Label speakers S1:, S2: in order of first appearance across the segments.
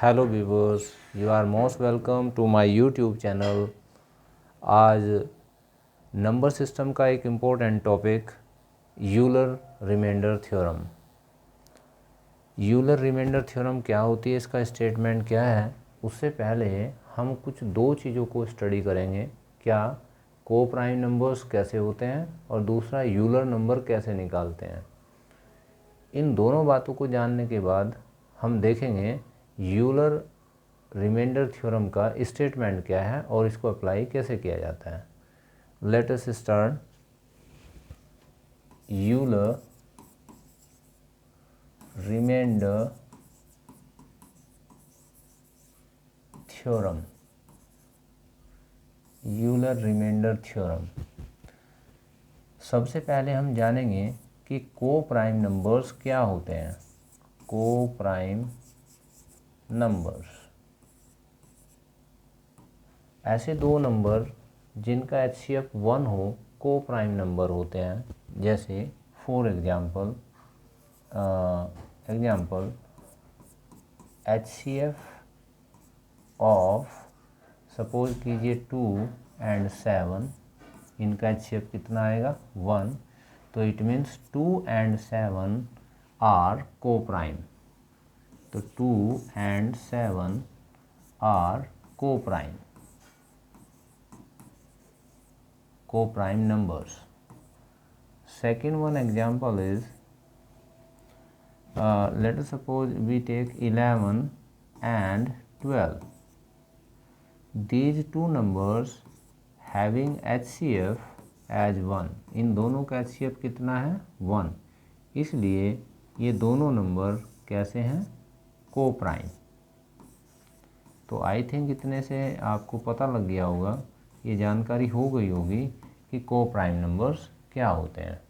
S1: Hello viewers, you are most welcome to my YouTube channel. आज number system का एक important topic Euler reminder theorem. Euler reminder theorem क्या होती है, इसका स्टेटमेंट क्या है, उससे पहले हम कुछ दो चीज़ों को स्टडी करेंगे। क्या को प्राइम नंबर्स कैसे होते हैं और दूसरा यूलर नंबर कैसे निकालते हैं। इन दोनों बातों को जानने के बाद हम देखेंगे यूलर रिमाइंडर थ्योरम का स्टेटमेंट क्या है और इसको अप्लाई कैसे किया जाता है। Let us start. Euler reminder theorem. Euler reminder theorem. सबसे पहले हम जानेंगे कि को प्राइम नंबर्स क्या होते हैं। को प्राइम नंबर्स ऐसे दो नंबर जिनका HCF 1 हो को प्राइम नंबर होते हैं। जैसे for example HCF of suppose कीजिए 2 and 7, इनका HCF कितना आएगा 1, तो इट मीन्स 2 and 7 आर को प्राइम। तो 2 and 7 आर को prime numbers. Second one example is let us suppose we take 11 and 12. These two numbers having HCF as 1. इन दोनों का HCF कितना है 1, इसलिए ये दोनों नंबर कैसे हैं को प्राइम। तो आई थिंक इतने से आपको पता लग गया होगा, ये जानकारी हो गई होगी कि को प्राइम नंबर्स क्या होते हैं।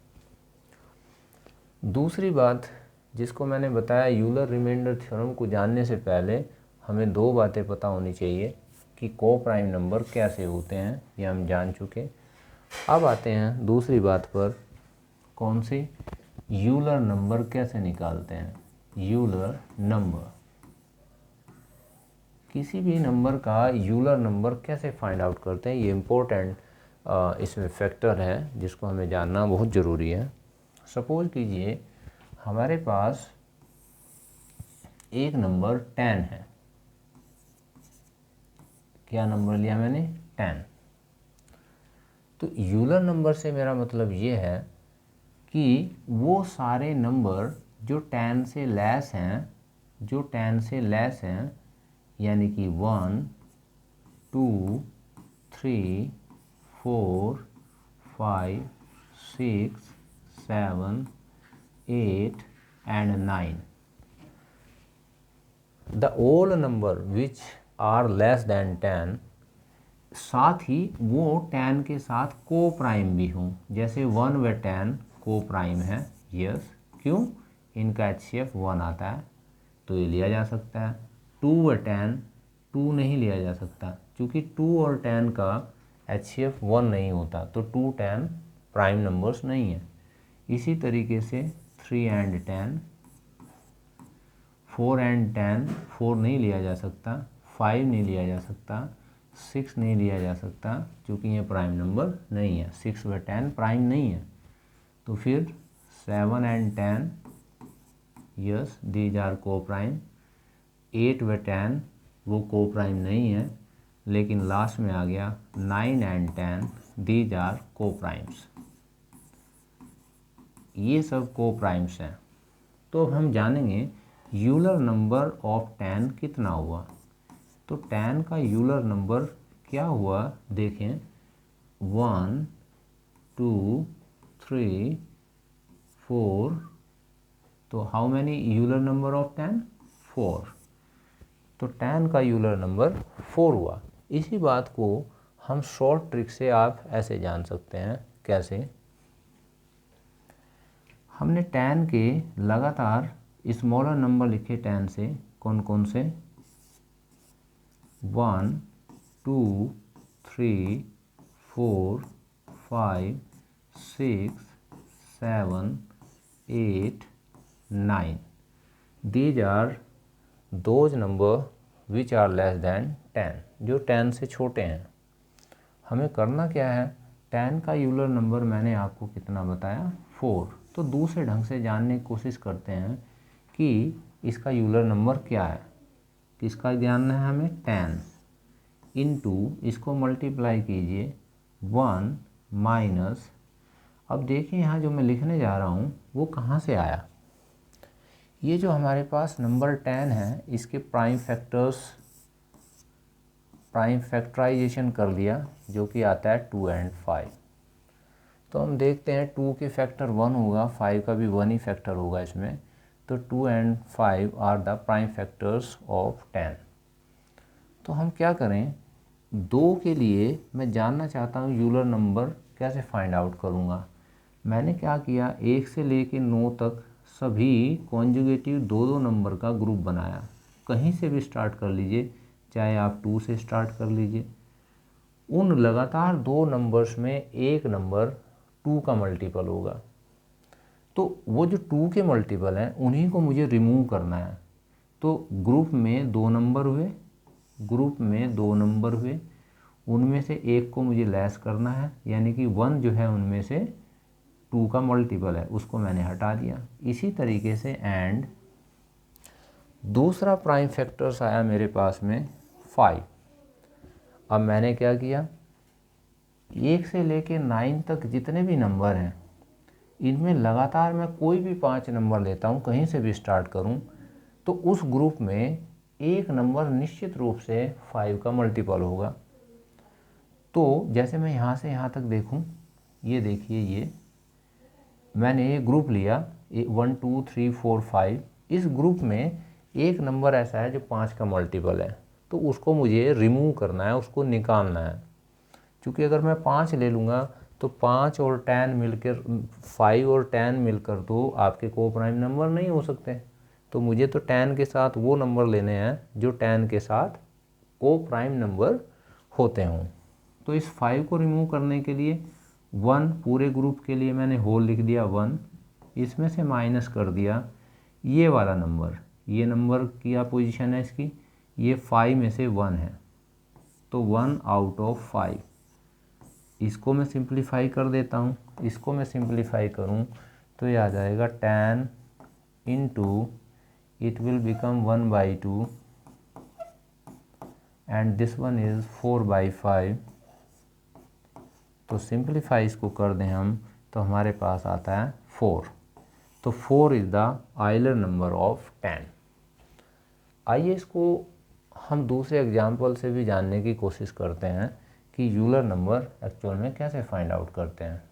S1: दूसरी बात जिसको मैंने बताया, यूलर रिमाइंडर थ्योरम को जानने से पहले हमें दो बातें पता होनी चाहिए कि को प्राइम नंबर कैसे होते हैं, ये हम जान चुके। अब आते हैं दूसरी बात पर, कौन सी, यूलर नंबर कैसे निकालते हैं। यूलर नंबर, किसी भी नंबर का यूलर नंबर कैसे फाइंड आउट करते हैं, ये इम्पोर्टेंट इसमें फैक्टर है जिसको हमें जानना बहुत ज़रूरी है। सपोज कीजिए हमारे पास एक नंबर 10 है। क्या नंबर लिया मैंने 10। तो यूलर नंबर से मेरा मतलब ये है कि वो सारे नंबर जो 10 से लेस हैं, यानी कि 1, 2, 3, 4, 5, 6, 7, 8 and 9. The all number which are less than 10, साथ ही वो 10 के साथ को प्राइम भी हों। जैसे 1 व 10 को प्राइम है, यस, क्यों, इनका HCF 1 आता है तो ये लिया जा सकता है। 2 व 10 2 नहीं लिया जा सकता क्योंकि 2 और 10 का HCF 1 नहीं होता, तो 2, 10 प्राइम नंबर्स नहीं है। इसी तरीके से 3 and 10, 4 and 10, 4 नहीं लिया जा सकता, 5 नहीं लिया जा सकता, 6 नहीं लिया जा सकता क्योंकि ये प्राइम नंबर नहीं है। 6 व 10 प्राइम नहीं है। तो फिर 7 and 10, यस, दीज आर को प्राइम। 8 व 10 वो को प्राइम नहीं है, लेकिन लास्ट में आ गया 9 and 10, दीज आर को प्राइम्स। ये सब को प्राइम्स हैं। तो अब हम जानेंगे यूलर नंबर ऑफ 10 कितना हुआ। तो 10 का यूलर नंबर क्या हुआ, देखें, 1, 2, 3, 4। तो how many Euler number of 10, 4। तो 10 का यूलर नंबर 4 हुआ। इसी बात को हम शॉर्ट ट्रिक से आप ऐसे जान सकते हैं। कैसे, हमने 10 के लगातार स्मॉलर नंबर लिखे 10 से, कौन कौन से, 1, 2, 3, 4, 5, 6, 7, 8, 9। These are those number which are less than 10, जो 10 से छोटे हैं। हमें करना क्या है, 10 का यूलर नंबर मैंने आपको कितना बताया, 4। तो दूसरे ढंग से जानने की कोशिश करते हैं कि इसका यूलर नंबर क्या है। किसका जानना है हमें, 10 इंटू इसको मल्टीप्लाई कीजिए 1 माइनस, अब देखिए यहाँ जो मैं लिखने जा रहा हूँ वो कहाँ से आया। ये जो हमारे पास नंबर 10 है इसके प्राइम फैक्टराइजेशन कर लिया, जो कि आता है 2 और 5। तो हम देखते हैं 2 के फैक्टर 1 होगा, 5 का भी 1 ही फैक्टर होगा इसमें। तो 2 और 5 are the prime factors of 10। तो हम क्या करें, 2 के लिए मैं जानना चाहता हूँ यूलर नंबर कैसे फाइंड आउट करूँगा। मैंने क्या किया, 1 से लेके 9 तक सभी कॉन्जुगेटिव 2-2 नंबर का ग्रुप बनाया। कहीं से भी स्टार्ट कर लीजिए, चाहे आप 2 से स्टार्ट कर लीजिए। उन लगातार 2 नंबर्स में एक नंबर 2 का मल्टीपल होगा, तो वो जो 2 के मल्टीपल हैं उन्हीं को मुझे रिमूव करना है। तो ग्रुप में 2 नंबर हुए, उनमें से एक को मुझे लेस करना है, यानी कि 1 जो है उनमें से 2 का मल्टीपल है, उसको मैंने हटा दिया। इसी तरीके से एंड दूसरा प्राइम फैक्टर्स आया मेरे पास में 5। अब मैंने क्या किया, 1 से लेके 9 तक जितने भी नंबर हैं इनमें लगातार मैं कोई भी 5 नंबर लेता हूँ, कहीं से भी स्टार्ट करूँ, तो उस ग्रुप में एक नंबर निश्चित रूप से 5 का मल्टीपल होगा। तो जैसे मैं यहाँ से यहाँ तक देखूँ, ये देखिए, ये मैंने ये ग्रुप लिया 1 2 3 4 5। इस ग्रुप में एक नंबर ऐसा है जो 5 का मल्टीपल है, तो उसको मुझे रिमूव करना है, उसको निकालना है। क्योंकि अगर मैं 5 ले लूँगा तो 5 और 10 मिलकर 5 और 10 मिलकर तो आपके को प्राइम नंबर नहीं हो सकते। तो मुझे तो 10 के साथ वो नंबर लेने हैं जो 10 के साथ को प्राइम नंबर होते हों। तो इस 5 को रिमूव करने के लिए 1 पूरे ग्रुप के लिए मैंने होल लिख दिया 1, इसमें से माइनस कर दिया ये वाला नंबर, ये नंबर क्या पोजीशन है इसकी, ये 5 में से 1 है, तो 1 आउट ऑफ 5। इसको मैं सिंप्लीफाई कर देता हूँ, इसको मैं सिंप्लीफाई करूँ तो ये आ जाएगा 10 into it will become 1/2 and this one is 4/5। तो सिंप्लीफाई इसको कर दें हम तो हमारे पास आता है 4। तो 4 is the Euler number of 10। आइए इसको हम दूसरे एग्जाम्पल से भी जानने की कोशिश करते हैं कि यूलर नंबर एक्चुअल में कैसे फाइंड आउट करते हैं।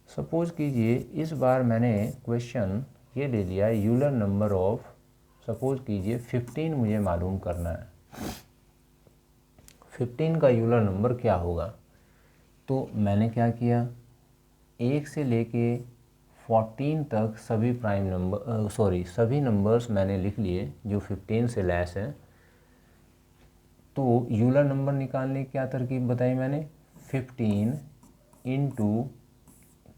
S1: सपोज कीजिए इस बार मैंने क्वेश्चन ये ले लिया, यूलर नंबर ऑफ, सपोज कीजिए 15 मुझे मालूम करना है। 15 का यूलर नंबर क्या होगा। तो मैंने क्या किया, 1 से लेके 14 तक सभी सभी नंबर्स मैंने लिख लिए जो 15 से लेस हैं। तो यूलर नंबर निकालने की क्या तरकीब बताई मैंने, 15 इंटू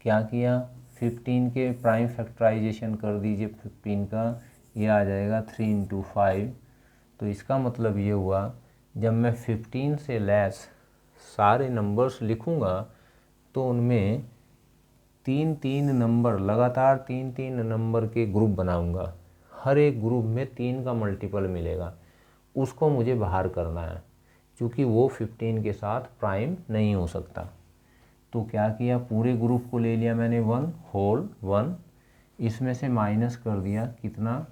S1: क्या किया, 15 के प्राइम फैक्टराइजेशन कर दीजिए 15 का, ये आ जाएगा 3 इंटू 5। तो इसका मतलब ये हुआ जब मैं 15 से लेस सारे नंबर्स लिखूँगा तो उनमें 3-3 नंबर, लगातार 3-3 नंबर के ग्रुप बनाऊँगा, हर एक ग्रुप में 3 का मल्टीपल मिलेगा, उसको मुझे बाहर करना है क्योंकि वो 15 के साथ प्राइम नहीं हो सकता। तो क्या किया, पूरे ग्रुप को ले लिया मैंने 1 होल 1, इसमें से माइनस कर दिया कितना,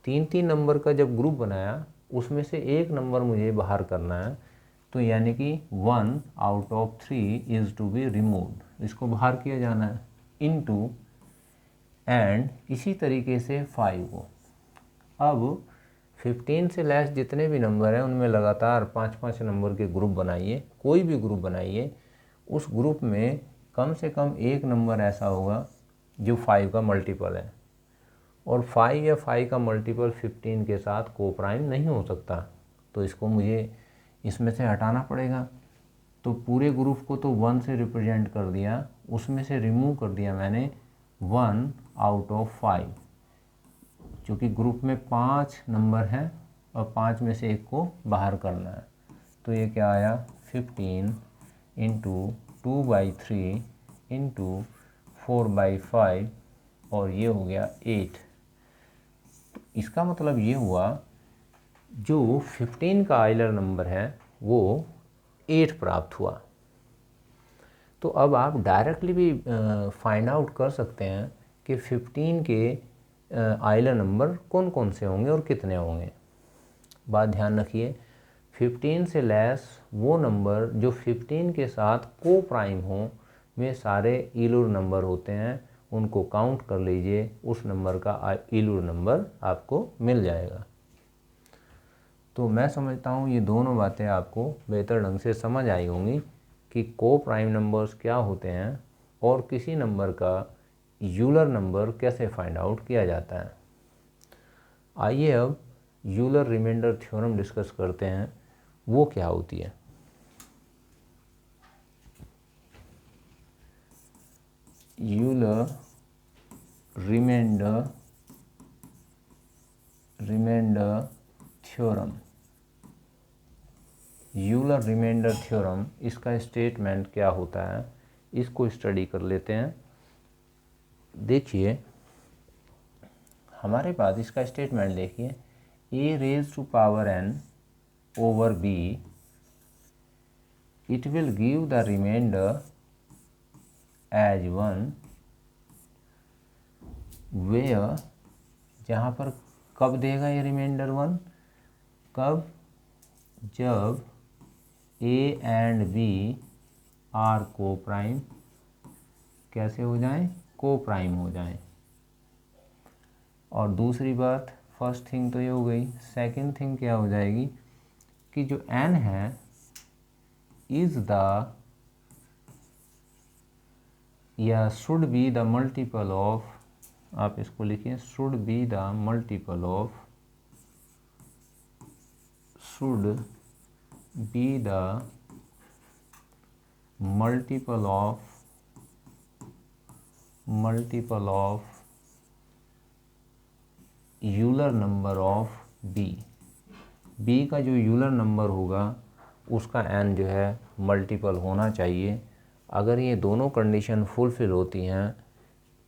S1: 3-3 नंबर का जब ग्रुप बनाया उसमें से एक नंबर मुझे बाहर करना है, तो यानी कि 1 out of 3 is to be removed, इसको बाहर किया जाना है, इनटू एंड इसी तरीके से 5 को। अब 15 से लेस जितने भी नंबर हैं उनमें लगातार 5-5 नंबर के ग्रुप बनाइए, कोई भी ग्रुप बनाइए, उस ग्रुप में कम से कम एक नंबर ऐसा होगा जो 5 का मल्टीपल है, और 5 या 5 का मल्टीपल 15 के साथ को प्राइम नहीं हो सकता। तो इसको मुझे इसमें से हटाना पड़ेगा। तो पूरे ग्रुप को तो 1 से रिप्रेजेंट कर दिया, उसमें से रिमूव कर दिया मैंने 1 आउट ऑफ 5, क्योंकि ग्रुप में 5 नंबर हैं और 5 में से एक को बाहर करना है। तो ये क्या आया 15 इंटू 2/3 इंटू 4/5 और ये हो गया 8। तो इसका मतलब ये हुआ जो 15 का आइलर नंबर है वो 8 प्राप्त हुआ। तो अब आप डायरेक्टली भी फाइंड आउट कर सकते हैं कि 15 के आइलर नंबर कौन कौन से होंगे और कितने होंगे। बात ध्यान रखिए, 15 से लेस वो नंबर जो 15 के साथ को प्राइम हो वे सारे इलुर नंबर होते हैं, उनको काउंट कर लीजिए, उस नंबर का इलुर नंबर आपको मिल जाएगा। तो मैं समझता हूँ ये दोनों बातें आपको बेहतर ढंग से समझ आई होंगी कि को प्राइम नंबर्स क्या होते हैं और किसी नंबर का यूलर नंबर कैसे फाइंड आउट किया जाता है। आइए अब यूलर रिमाइंडर थ्योरम डिस्कस करते हैं, वो क्या होती है। Euler reminder theorem, Euler reminder theorem, इसका स्टेटमेंट क्या होता है इसको स्टडी कर लेते हैं। देखिए हमारे पास इसका स्टेटमेंट देखिए, a raised to power n over b, it will give the remainder as 1 where, जहाँ पर कब देगा ये रिमाइंडर 1, कब, जब a एंड b आर को प्राइम, कैसे हो जाएं, को प्राइम हो जाएं। और दूसरी बात, फर्स्ट थिंग तो ये हो गई, सेकंड थिंग क्या हो जाएगी कि जो n है इज द या should be the multiple of, आप इसको लिखिए should be the multiple of, should be the multiple of Euler number of b का जो यूलर नंबर होगा उसका n जो है मल्टीपल होना चाहिए। अगर ये दोनों कंडीशन फुलफिल होती हैं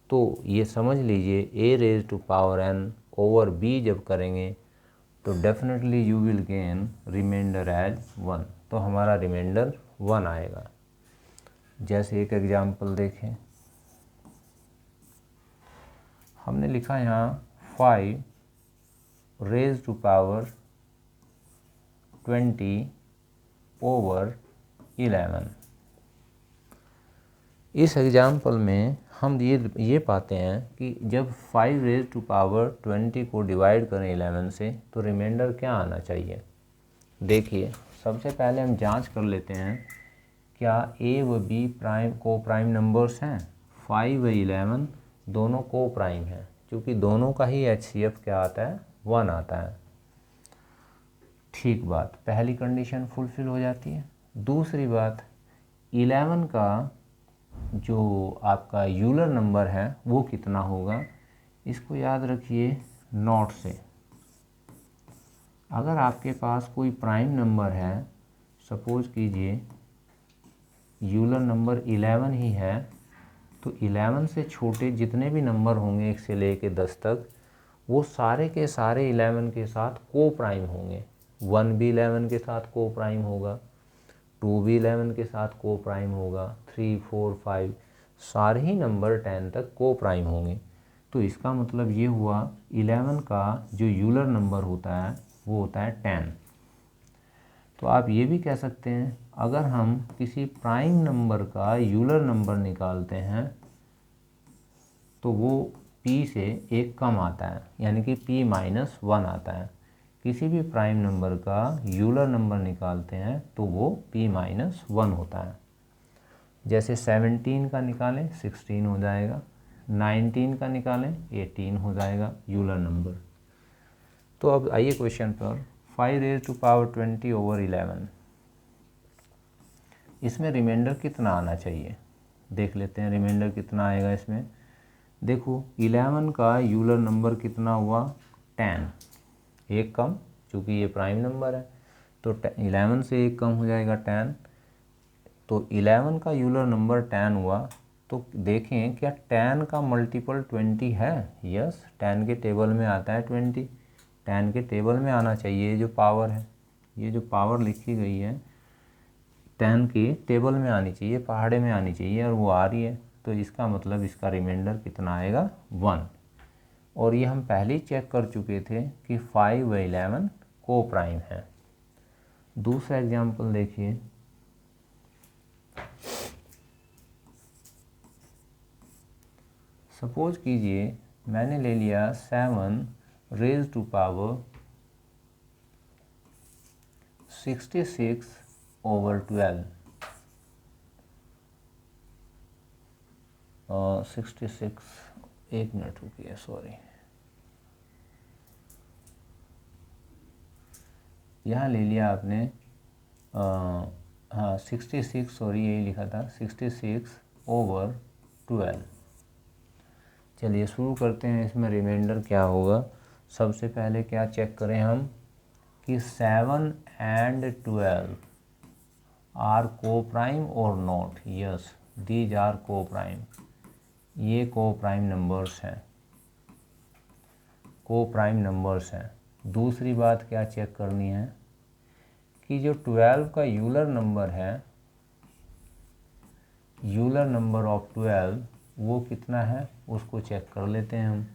S1: तो ये समझ लीजिए a raise to power n over b जब करेंगे तो definitely you will gain reminder as 1, तो हमारा रिमाइंडर 1 आएगा। जैसे एक एग्जाम्पल देखें, हमने लिखा यहाँ 5 रेज टू पावर 20 ओवर 11। इस एग्जाम्पल में हम ये पाते हैं कि जब 5 रेज टू पावर 20 को डिवाइड करें 11 से तो रिमाइंडर क्या आना चाहिए। देखिए सबसे पहले हम जांच कर लेते हैं क्या a व b को प्राइम नंबर्स हैं। 5 व 11 दोनों को प्राइम हैं, क्योंकि दोनों का ही HCF क्या आता है, 1 आता है। ठीक बात, पहली कंडीशन फुलफिल हो जाती है। दूसरी बात, 11 का जो आपका यूलर नंबर है वो कितना होगा, इसको याद रखिए नॉट से। अगर आपके पास कोई प्राइम नंबर है, सपोज कीजिए यूलर नंबर 11 ही है, तो 11 से छोटे जितने भी नंबर होंगे 1 से लेके 10 तक, वो सारे के सारे 11 के साथ को प्राइम होंगे। 1 भी 11 के साथ को प्राइम होगा, 2 भी 11 के साथ को प्राइम होगा, 3, 4, 5 सारे ही नंबर 10 तक को प्राइम होंगे। तो इसका मतलब ये हुआ 11 का जो यूलर नंबर होता है वो होता है 10। तो आप ये भी कह सकते हैं अगर हम किसी प्राइम नंबर का यूलर नंबर निकालते हैं तो वो p से एक कम आता है, यानी कि p-1 आता है। किसी भी प्राइम नंबर का यूलर नंबर निकालते हैं तो वो p-1 होता है। जैसे 17 का निकालें 16 हो जाएगा, 19 का निकालें 18 हो जाएगा यूलर नंबर। तो अब आइए क्वेश्चन पर, 5 रेज टू पावर 20 ओवर 11, इसमें रिमाइंडर कितना आना चाहिए, देख लेते हैं रिमाइंडर कितना आएगा इसमें। देखो 11 का यूलर नंबर कितना हुआ, 10, एक कम, चूँकि ये प्राइम नंबर है तो 11 से एक कम हो जाएगा 10, तो 11 का यूलर नंबर 10 हुआ। तो देखें क्या 10 का मल्टीपल 20 है? यस, 10 के टेबल में आता है 20, 10 के टेबल में आना चाहिए। ये जो पावर है, ये जो पावर लिखी गई है 10 की टेबल में आनी चाहिए, पहाड़े में आनी चाहिए, और वो आ रही है। तो इसका मतलब इसका रिमाइंडर कितना आएगा? 1। और ये हम पहले ही चेक कर चुके थे कि 5 व 11 को प्राइम है। दूसरा एग्जाम्पल देखिए, सपोज कीजिए मैंने ले लिया 7 रेज टू पावर 66/12, 66, एक मिनट रुकिए, सॉरी, यहाँ ले लिया आपने हाँ 66, सॉरी यही लिखा था 66/12। चलिए शुरू करते हैं। इसमें रिमाइंडर क्या होगा? सबसे पहले क्या चेक करें हम कि 7 and 12 आर को प्राइम और नॉट? यस, दीज आर को प्राइम, ये को प्राइम नंबर्स हैं, को प्राइम नंबर्स हैं। दूसरी बात क्या चेक करनी है कि जो 12 का यूलर नंबर है, यूलर नंबर ऑफ 12 वो कितना है उसको चेक कर लेते हैं हम।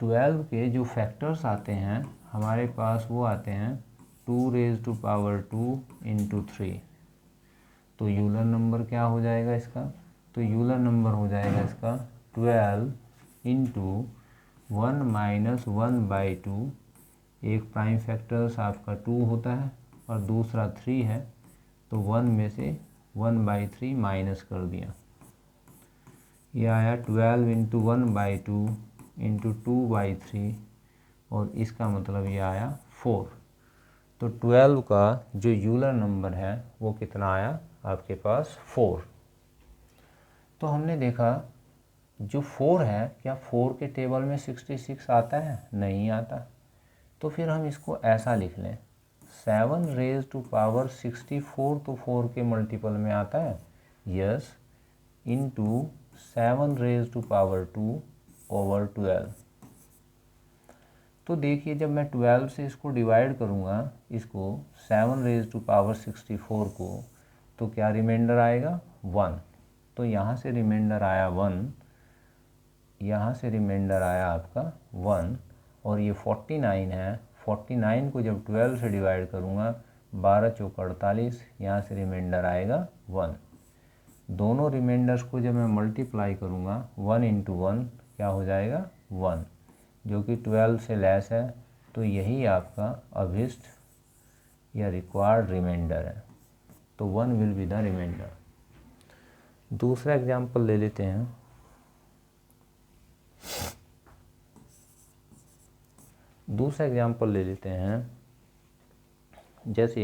S1: 12 के जो फैक्टर्स आते हैं हमारे पास वो आते हैं 2 रेज टू पावर 2 इंटू 3। तो यूलर नंबर क्या हो जाएगा इसका? तो यूलर नंबर हो जाएगा इसका 12 इंटू 1 माइनस 1/2। एक प्राइम फैक्टर्स आपका 2 होता है और दूसरा 3 है, तो 1 में से 1/3 माइनस कर दिया, ये आया 12 इंटू 1/2 इंटू 2/3, और इसका मतलब ये आया 4। तो 12 का जो यूलर नंबर है वो कितना आया आपके पास? 4। तो हमने देखा जो 4 है, क्या 4 के टेबल में 66 आता है? नहीं आता। तो फिर हम इसको ऐसा लिख लें 7 रेज टू पावर 64 तो 4 के मल्टीपल में आता है? Yes, into 7 raise to power 2/12। तो देखिए जब मैं 12 से इसको डिवाइड करूँगा, इसको 7 रेज टू पावर 64 को, तो क्या रिमाइंडर आएगा? 1। तो यहाँ से रिमाइंडर आया 1, यहाँ से रिमाइंडर आया आपका 1, और ये 49 है। 49 को जब 12 से डिवाइड करूँगा, 12 चौक 48, यहाँ से रिमाइंडर आएगा 1। दोनों रिमाइंडर्स को जब मैं मल्टीप्लाई करूँगा 1 इंटू 1 क्या हो जाएगा? 1, जो कि 12 से लेस है। तो यही आपका अभिष्ट या रिक्वायर्ड रिमाइंडर है। तो 1 विल बी द रिमाइंडर। दूसरा एग्जाम्पल ले लेते हैं। दूसरा एग्जाम्पल ले लेते हैं, जैसे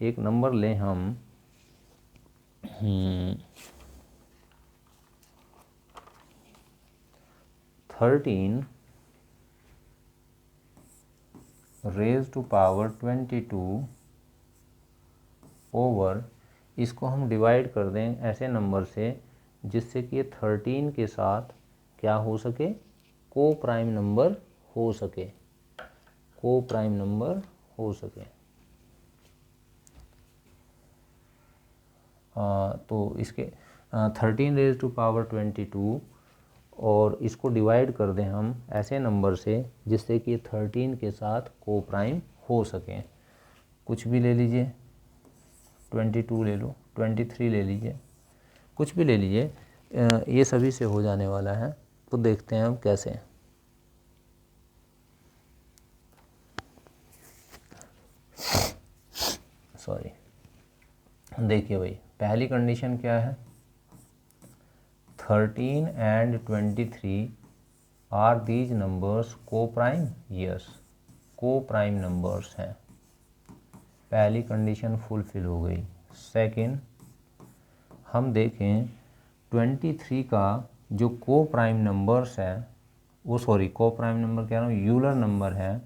S1: एक नंबर लें हम 13 रेज टू पावर 22 ओवर, इसको हम डिवाइड कर दें ऐसे नंबर से जिससे कि 13 के साथ क्या हो सके? को प्राइम नंबर हो सके, को प्राइम नंबर हो सके। तो इसके 13 रेज टू पावर 22, और इसको डिवाइड कर दें हम ऐसे नंबर से जिससे कि 13 के साथ को प्राइम हो सके। कुछ भी ले लीजिए, 22 ले लो, 23 ले लीजिए, कुछ भी ले लीजिए, ये सभी से हो जाने वाला है। तो देखते हैं हम कैसे। सॉरी, देखिए भाई, पहली कंडीशन क्या है? 13 and 23 आर दीज नंबर्स को प्राइम? यस, को प्राइम नंबर्स हैं। पहली कंडीशन फुलफिल हो गई। सेकंड, हम देखें 23 का जो को प्राइम नंबर्स है वो सॉरी को प्राइम नंबर कह रहा हूँ, यूलर नंबर है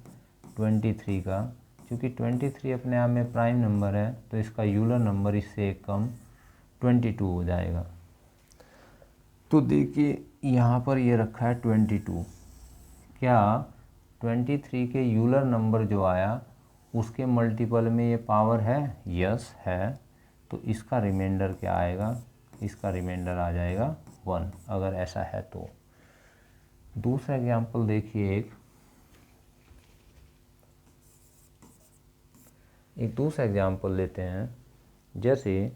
S1: 23 का। क्योंकि 23 अपने आप में प्राइम नंबर है तो इसका यूलर नंबर इससे एक कम 22 हो जाएगा। तो देखिए यहाँ पर ये रखा है 22। क्या 23 के यूलर नंबर जो आया उसके मल्टीपल में ये पावर है? यस है। तो इसका रिमाइंडर क्या आएगा? इसका रिमाइंडर आ जाएगा 1, अगर ऐसा है तो। दूसरा एग्जाम्पल देखिए, एक दूसरा एग्जाम्पल लेते हैं। जैसे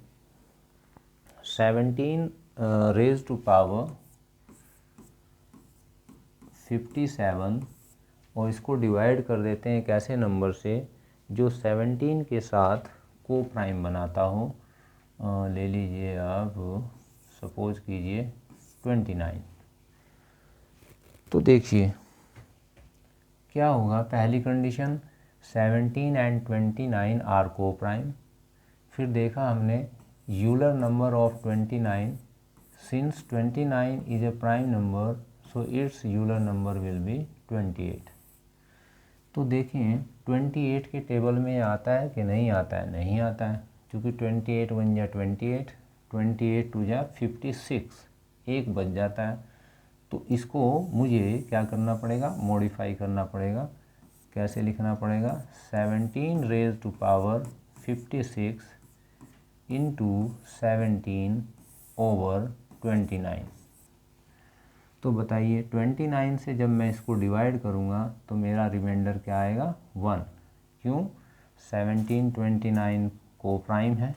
S1: 17 रेज टू पावर 57 और इसको डिवाइड कर देते हैं एक ऐसे नंबर से जो 17 के साथ को प्राइम बनाता हो। ले लीजिए आप, सपोज कीजिए 29। तो देखिए क्या होगा। पहली कंडीशन 17 एंड 29 आर को प्राइम। फिर देखा हमने Euler number of 29, since 29 is a prime number so it's Euler number will be 28। तो देखें 28 के टेबल में आता है कि नहीं आता है? नहीं आता है, क्योंकि 28 1 जा 28, 28 2 जा 56, एक बच जाता है। तो इसको मुझे क्या करना पड़ेगा? मॉडिफाई करना पड़ेगा। कैसे लिखना पड़ेगा? 17 raise to power 56 into 17 over 29। तो बताइए 29 से जब मैं इसको डिवाइड करूँगा तो मेरा रिमाइंडर क्या आएगा? 1। क्यों? 17 29 को प्राइम है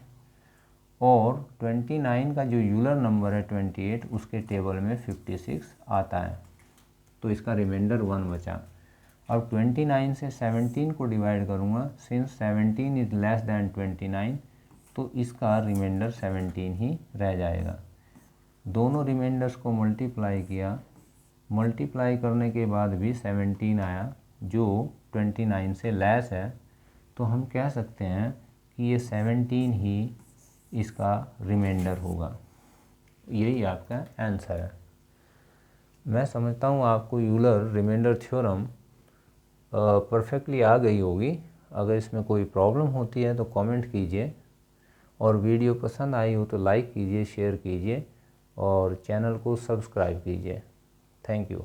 S1: और 29 का जो यूलर नंबर है 28 उसके टेबल में 56 आता है, तो इसका रिमाइंडर 1 बचा। अब 29 से 17 को डिवाइड करूँगा, सिंस 17 इज लेस दैन 29 तो इसका रिमाइंडर 17 ही रह जाएगा। दोनों रिमाइंडर्स को मल्टीप्लाई किया, मल्टीप्लाई करने के बाद भी 17 आया जो 29 से लेस है, तो हम कह सकते हैं कि ये 17 ही इसका रिमाइंडर होगा। यही आपका आंसर है। मैं समझता हूँ आपको यूलर रिमाइंडर थ्योरम परफेक्टली आ गई होगी। अगर इसमें कोई प्रॉब्लम होती है तो कमेंट कीजिए, और वीडियो पसंद आई हो तो लाइक कीजिए, शेयर कीजिए और चैनल को सब्सक्राइब कीजिए। Thank you.